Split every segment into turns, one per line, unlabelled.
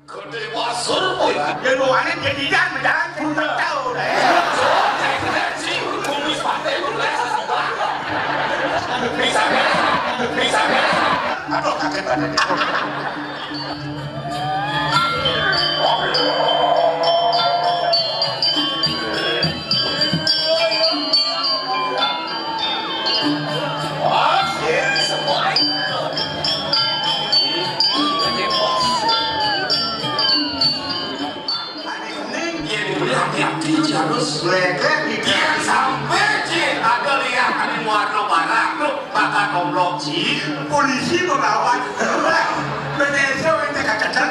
Gede wasur boy.
Ya luarnya jadi dan menjalan saya tak tahu deh.
Saya kena sih kumis pantai boleh sesuatu. Bisa.
Aduh kaget banget.
Harus
Mereka
dia sampai Cik ada lihat ada warna barang tuh pakai nomblok Cik
polisi melawan Indonesia yang terkacau dan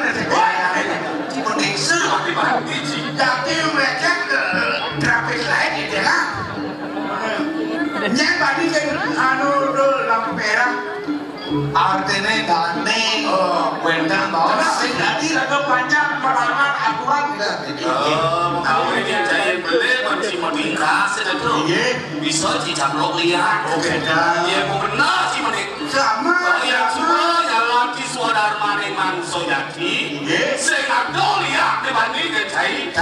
Indonesia
mati Cik
jadi mereka traffic light di tengah yang tadi kan anu lampu merah artinya gandeng benar bahwa jadi lagu panjang peranan aturan
tahu ini saya beli masih meningkat sedang bisa dicaplok lihat dia mau benar sih menik
sama
yang semua jalan di suara maning manso jadi saya ada lihat dibanding saya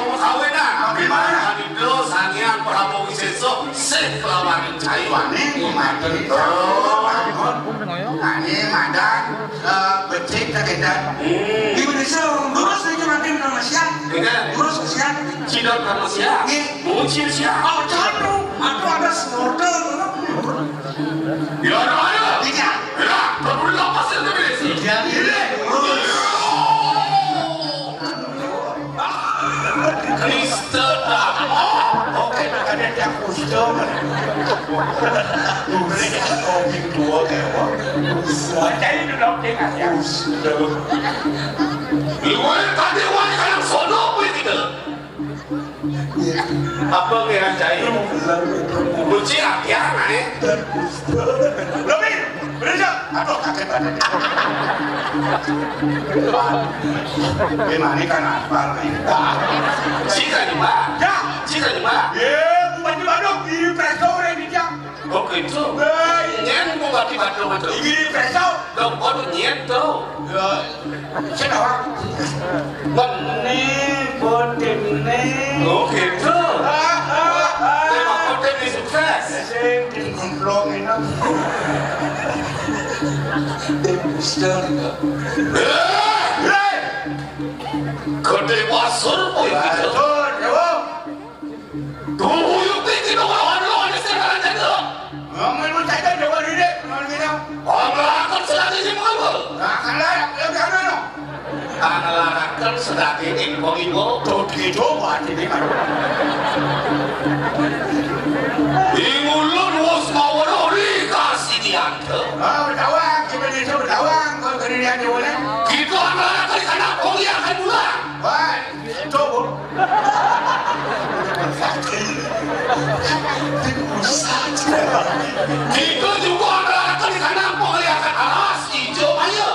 mau kawinan gimana itu sangian Prabowo Wiseso saya kelawan saya
ini mati ini madan becek terkedan di Indonesia lurus saja makin sama siap lurus siap
Cidok sama siap muncul siap
oh jangan aku ada snorkel
ya ada
tidak
ya berulang pasir Indonesia
jadi
Kristen
oke ada yang kustum mereka komik dua kayak jadi duduk dengan yang
Iwan tadi wanita yang sono begitu. Apa yang cai? Buci apian
lebih beresap aduh kaget banget gimana kan apa
Cika di mana?
ya
Cika di mana?
bukan di Bandung di Presto ini dia
Oke itu. Nyen bukan di Bandung itu.
di Presto
Dong kau nyen tuh.
saya tahu benih
Oke itu. Tema konten di sukses.
saya di kumplong ini
Gede wasur boy gitu. Tunggu yuk tinggi dong lawan di sekarang jadi.
ngomong saya kan jawab ini ngomong kita
Anglakan sedang ini mengapa?
nah kan lah yang mana
Anglakan sedang ini mengibu.
tuh dicoba ini kan
Ingulun was mawarori kasih diante.
berdawang Indonesia berdawang kalau kerjaan di mana
Kita anglakan karena koli akan pulang.
wah coba
Kita juga anglakan karena koli akan alas hijau ayo.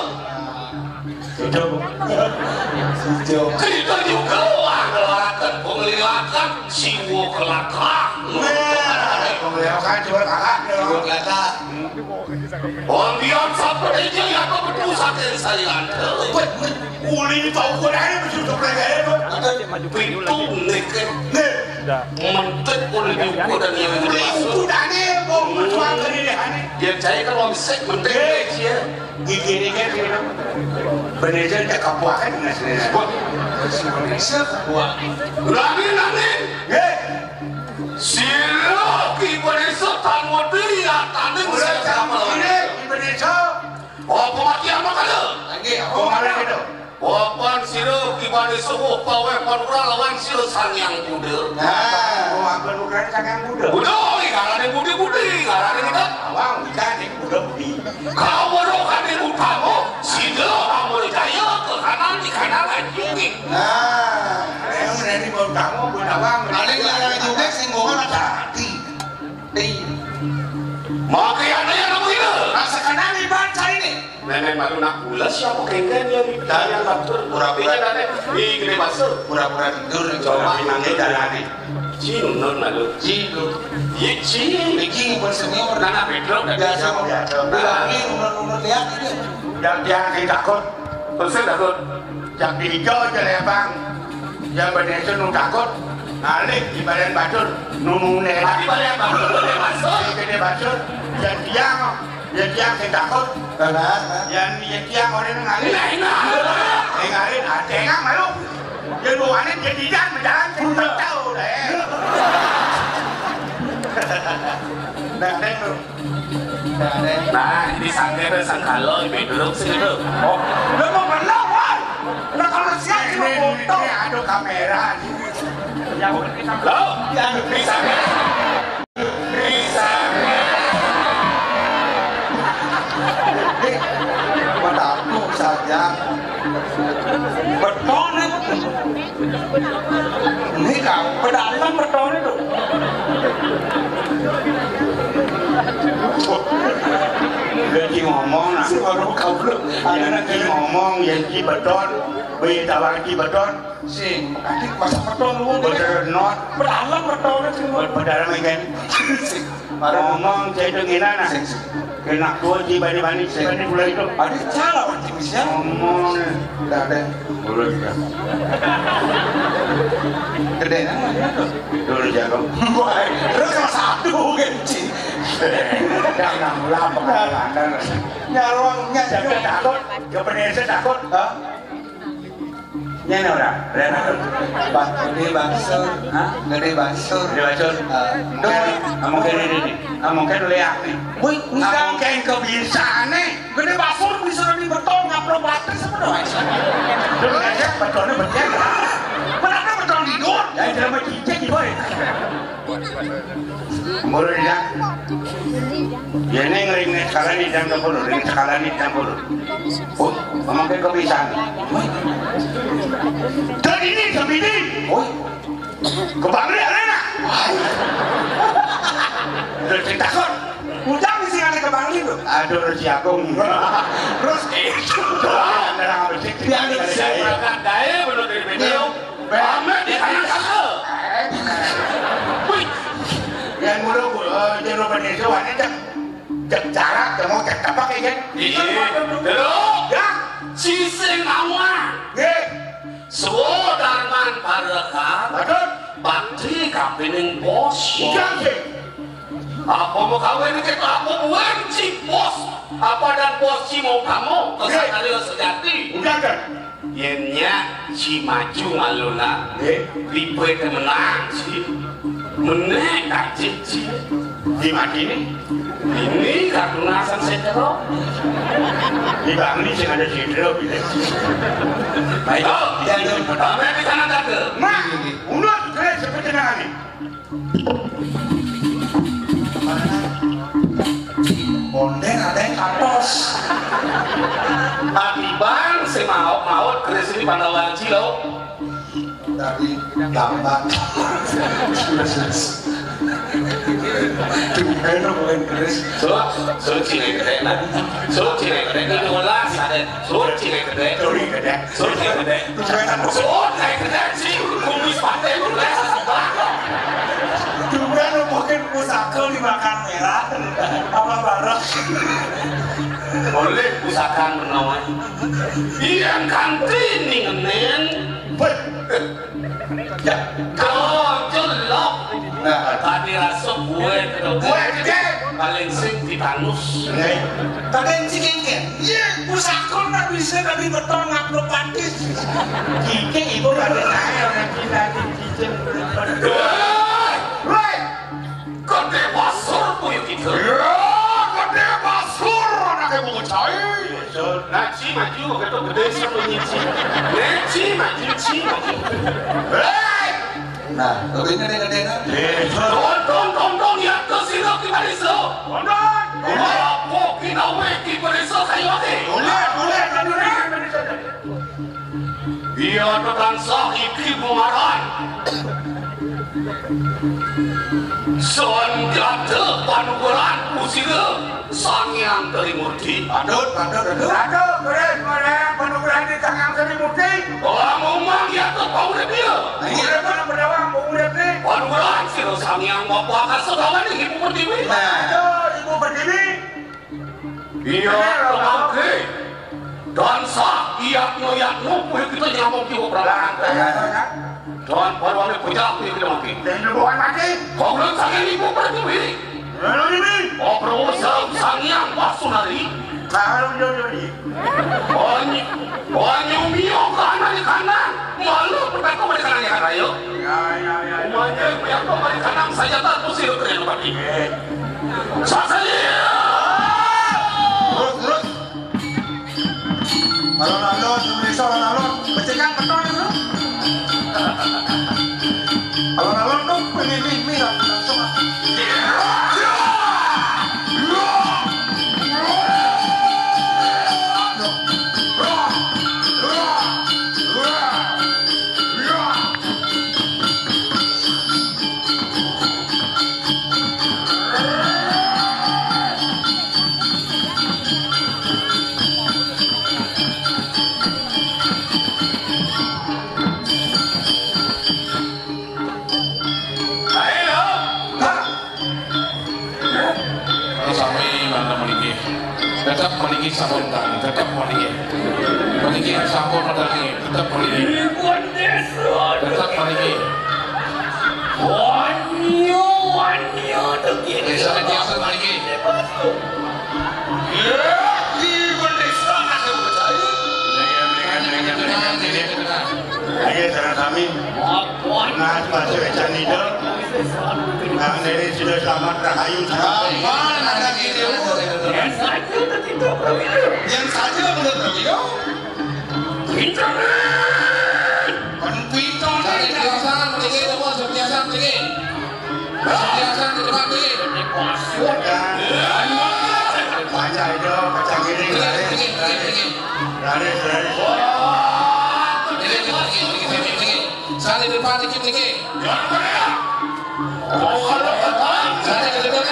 Kita juga anglakan penglihatan siwo kelakar.
kan coba kakak
Ambian sampai dia yang betul sakit saya ante.
uli tahu kau ada betul betul mereka
Pintu neket mentek oleh juga dan yang masuk.
sudah nih mau mencoba kerjaan
Yang saya kan mau bisa mentek dia.
gigi ini kan bener tak kapuakan dengan sendiri Indonesia kapuak
Nani, sila Indonesia tanpa dia tanding
udah
saya sama
ini Indonesia
Oh pematian makanya.
lagi aku malah gitu
Wapan sila Indonesia pawe panura lawan sila sangyang muda.
nah mau ambil ukuran sangat muda
Udah, karena dia budi, karena dia tidak.
awang kita nih muda budi
Kau berokan di utama, sila kamu jaya ke kanan di kanan lagi.
nah yang menjadi mau kamu buat awang
Paling larang juga singgungan ada hati.
Makanya ada yang namanya.
rasakan ani baca ini
Nenek malu nak gula siapa kengken yang yang batur.
Pura-pura
nenek, di gede masuk.
Pura-pura tidur
coba pinangnya jalani
Cino non malu.
Cidu.
Ye cino.
Bikin bersenior.
Nana Pedro dan
Biasa
dia.
mau bilangin umur lihat ini.
yang dia takut
Pesan takut.
jak diijo jelebang yang benesu nu takut nalik di badan batur numune
Di balik batur
gede batur yang tiang sing takut yang tiang orang ngalih ngalih tengang malu yang buahnya jadi jangan berjalan cepat tahu deh
Nah, ini sangkir sangkalo ibu duduk sini tuh.
oh lu mau berenang woi nah kalau siap cuma foto ada kamera
Lo, bisa
Padaku saja. Beton itu. Ini kau pedalang beton itu.
Gaji ngomong nah
Baru kau belum.
yang lagi ngomong yang ki beton beda lagi beton
Sing, adik masa beton lu.
bener not
Pedalang beton itu.
berdarah kan ngomong saya denginan nah kena tua di bani mulai itu
Adik salah wajib bisa.
ngomong
Udah ada.
mulai sudah
Gede namanya tuh.
dulu jago
Baik. Terus salah satu genci.
jangan melapor
Nyarongnya
jago takut kepedesan takut
Hah?
nyana orang rena
Gede basur.
Hah?
Gede basur.
dia bacot ngomong kayak ini ngomong kayak leak nih
Woi,
ngomong kayak kebiasaan nih
gede basur bisa di beton ngapro baterai sebenarnya.
dulu aja betonnya berjaga
Kenapa beton tidur?
ya itu nama cicek boy mulai dia ya ini ngering sekarang ini dan kepuluh ngering sekarang ini dan kepuluh oh ngomong kayak kebiasaan dan ini sebidi
Woi,
kebangri arena udah takut
ujang di sini ada kebang itu.
aduh si Agung
Terus itu.
ada bersih
Biar
Saya berangkat daya menurut dari video. Amat di kanan-kanan. Wih,
yang mulu jero Indonesia wanita cek jarak mau cek apa kayak kan
iya, dulu
ya
cising awak.
ye
Sudarman Parekat,
betul
bakti kapining bos.
bukan sih
Apa mau kawin kita apa benci bos? Apa dan bos si mau kamu? Kesakali sejati.
bukan kan
Yennya si maju maluna,
ye
ribet menang si, menek kacik si.
di mati ini
Ini kartu nasan setero.
di Bangli sih ada sidro gitu
Baik, kami di sana kata.
nah unut keren seperti ini
Bonden ada yang katos.
Hati bang, si maut keris ini pandawan cilau.
Tadi gambar. Tuhan bukan keris.
So cine gede lah. So cine gede ini ulas ada. So cine gede.
Sorry gede
So cine gede. So cine gede sih. Kumis pantai ulas.
Tuhan mungkin pusaka dimakan merah. Apa bareng?
Boleh usahakan menawan. Yang kanti ningen.
ya
Kau jelok.
Nah,
Tadi rasa gue
gue gede
paling sing ditanus.
nih
tadi yang cikengken. Iya, pusaka nggak bisa dari beton ngapro patis.
Kiki ibu ada saya orang Cina di cicing
Woi, gede basur puyu gitu.
ya gede basur anaknya mau cai
Naci maju begitu gede sama nyici. Neci maju ci maju.
hei
Nah, tentunya gede kan?
Don ya ke sini kita iso.
Kondon
Apa kita weki beriso kayu ati.
boleh
Iya tekan sah iki bumaran. Son jatuh panugeran usira sangyang terimurti.
Padut.
aduh keren penugaran di tangan Sri Murti
Orang ngomong ya tuh kau udah dia.
udah mana berdawang mau udah nih
Panugeran sira sangyang bapak akan sedawan di ibu pertiwi.
Nah,
aduh ibu berdiri
Iya teman ke. dan sak iak noyak nupuh kita nyamuk di obrang dan parwane pejak kita mati
dan lubuhan mati
kau belum sangat ibu berdiri
lalu ini
obrol sangyang pasunari
lalu jodi
banyak mio kanan malu berkata pada kanan yang ada yuk
ya
banyak yang pada kanan saya tak pusing keren mati sasanya
Terus. Alon-alon, Indonesia alon-alon, becekang beton itu. Alon-alon tuh ini langsung.
tetap maliki sampun kami, tetap maliki sampun kami, tetap maliki, tetap maliki. Wanyo, begini. Saya biasa maliki.
Ayo sarang kami nah baca ecan itu nah dari sudah selamat rahayu
Apaan ada video? Yang saja menurut video. Pintar. Kan pintar.
Saya biasa maliki, semua biasa maliki. Biasa di depan maliki.
baca itu baca gini dari
Saya di depan dikit dikit. Saya di depan.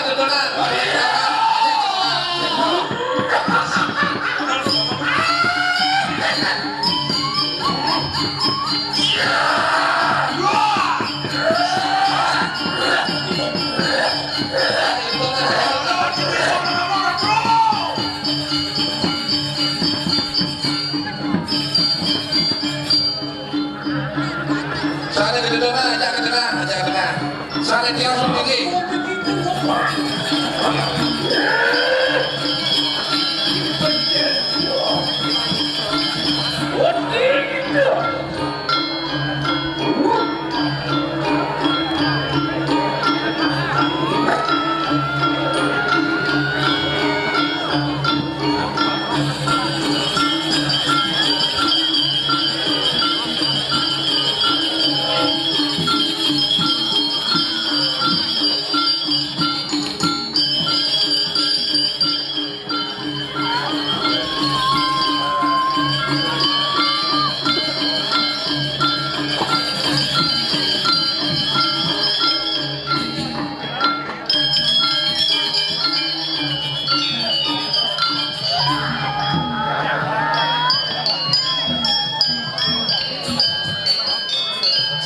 Saya dia sendiri.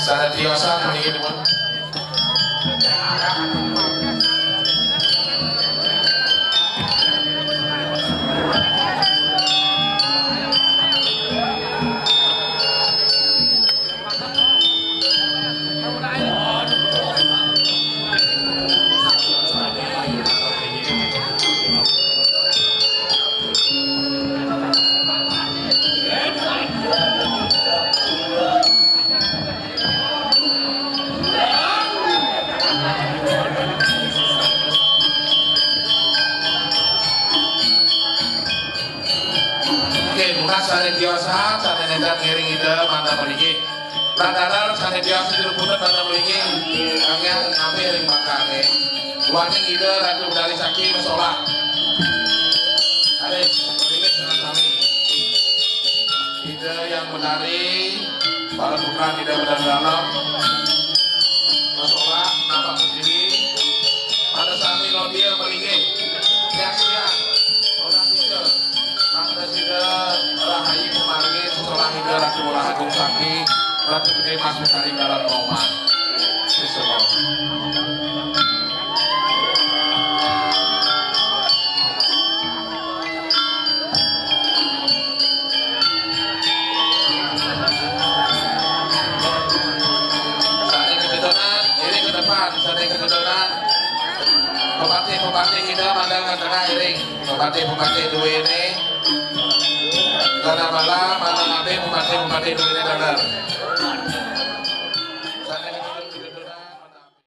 Saya biasa begini pun. Sana biasa, sana nedak ngiring ide mata memiliki. Tadaran sana biasa diruputan mata memiliki. Angin kami ring makane. Luarnya ide ratu dari saki masalah. Ada memiliki dengan kami. Ide yang menari, para putra ide dalam. Masalah nampak sendiri. Pada saat ini dia memiliki. Siap-siap. Roda tiga. Rahayu Kumargi setelah hingga Ratu Bola Agung Sakti Ratu Gede masuk dari dalam Roman Paman sate kegedonan Bupati kita mandangan tengah iring Bupati dua ini karena malam mandangan Bupati dua ini dalam